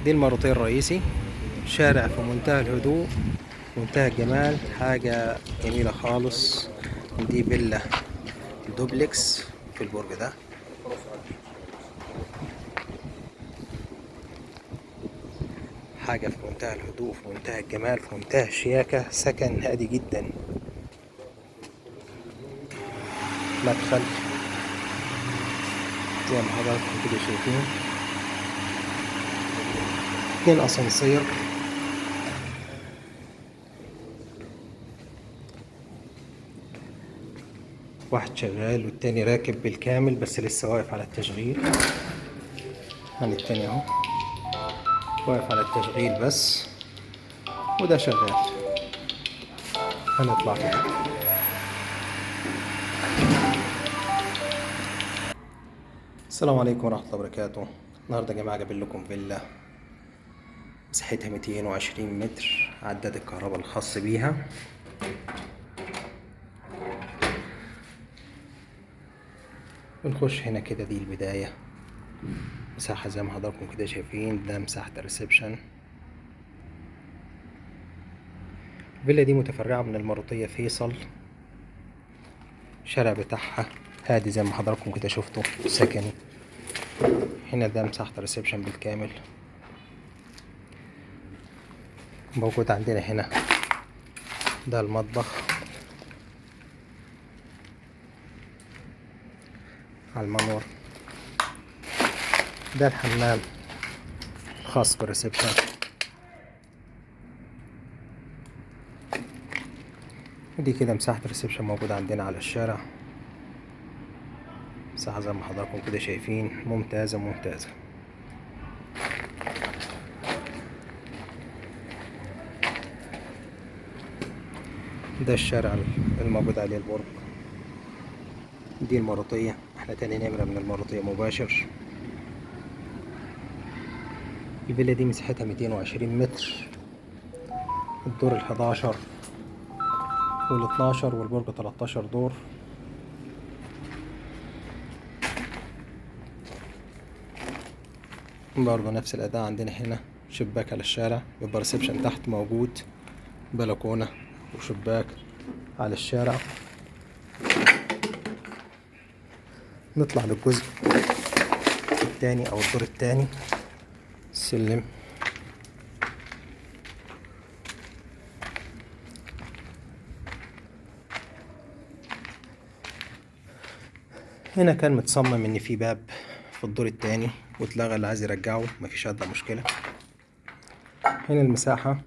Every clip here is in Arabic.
دي الماروتيه الرئيسي، شارع في منتهى الهدوء، منتهى الجمال، حاجة جميلة خالص. دي فيلا دوبلكس في البرج ده، حاجة في منتهى الهدوء، في منتهى الجمال، في منتهى الشياكة، سكن هادي جدا. مدخل زي ما حضراتكم كده شايفين، 2 اسانسير، واحد شغال والتاني راكب بالكامل بس لسه واقف على التشغيل. يعني التاني اهو واقف على التشغيل بس، وده شغال. هنطلع كده. السلام عليكم ورحمة الله وبركاته. النهاردة يا جماعة جايب لكم فيلا مساحتها 220 متر، عداد الكهرباء الخاص بيها. بنخش هنا كده، دي البداية. مساحة زي ما حضراتكم كده شايفين، ده مساحة الريسبشن. الفيلا دي متفرعة من الماروتية فيصل. الشارع بتاعها هادي زي ما حضراتكم كده شفتوا، سكني. هنا ده مساحة الريسبشن بالكامل. موجود عندنا هنا ده المطبخ على المنور، ده الحمام الخاص بالريسبشن. ودي كده مساحة الريسبشن موجودة عندنا على الشارع. مساحة زي ما حضراتكم كده شايفين، ممتازة ممتازة. ده الشارع الموجود عليه البرج. دي الماروتية، احنا تاني نمرة من الماروتية مباشر. الفيلا دي مساحتها 220 متر، الدور ال11 وال12 والبرج 13 دور. برضه نفس الأداء. عندنا هنا شباك على الشارع، يبقى ريسبشن تحت موجود، بلكونة وشباك على الشارع. نطلع للجزء التاني أو الدور التاني. السلم هنا كان متصمم ان في باب في الدور التاني واتلغى، اللي عايز يرجعه مفيش ادنى مشكلة. هنا المساحة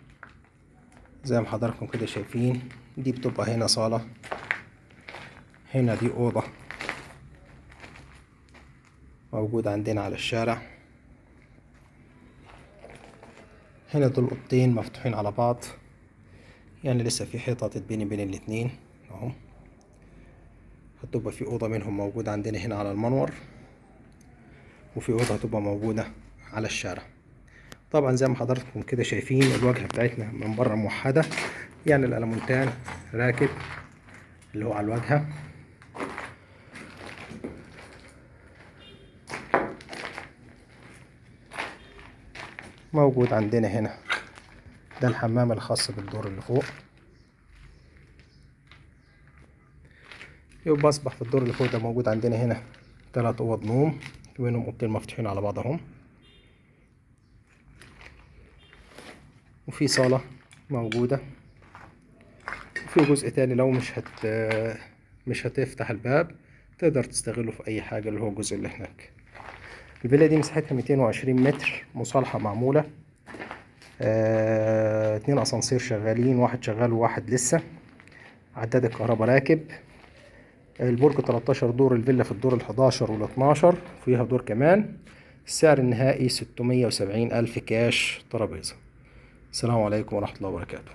زي ما حضراتكم كده شايفين، دي بتبقى هنا صالة، هنا دي أوضة موجودة عندنا على الشارع. هنا دول أوضتين مفتوحين على بعض، يعني لسه في حيطة تتبني بين الاتنين اهو. هتبقى في أوضة منهم موجودة عندنا هنا على المنور، وفي أوضة هتبقى موجودة على الشارع. طبعا زي ما حضراتكم كده شايفين، الواجهة بتاعتنا من بره موحدة، يعني الألمونتان راكب اللي هو على الواجهة. موجود عندنا هنا ده الحمام الخاص بالدور اللي فوق. يبقى أصبح في الدور اللي فوق ده موجود عندنا هنا 3 أوض نوم، منهم أوضتين مفتوحين على بعضهم، وفي صالة موجودة، وفي جزء تاني لو مش هتفتح الباب تقدر تستغله في أي حاجة، اللي هو الجزء اللي هناك. الفيلا دي مساحتها 220 متر، مصالحة معمولة. 2 أسانسير شغالين، واحد شغال وواحد لسه. عداد الكهرباء راكب. البرج 13 دور، الفيلا في الدور ال11 وال12، فيها دور كمان. السعر النهائي 670 ألف كاش ترابيزة. السلام عليكم ورحمة الله وبركاته.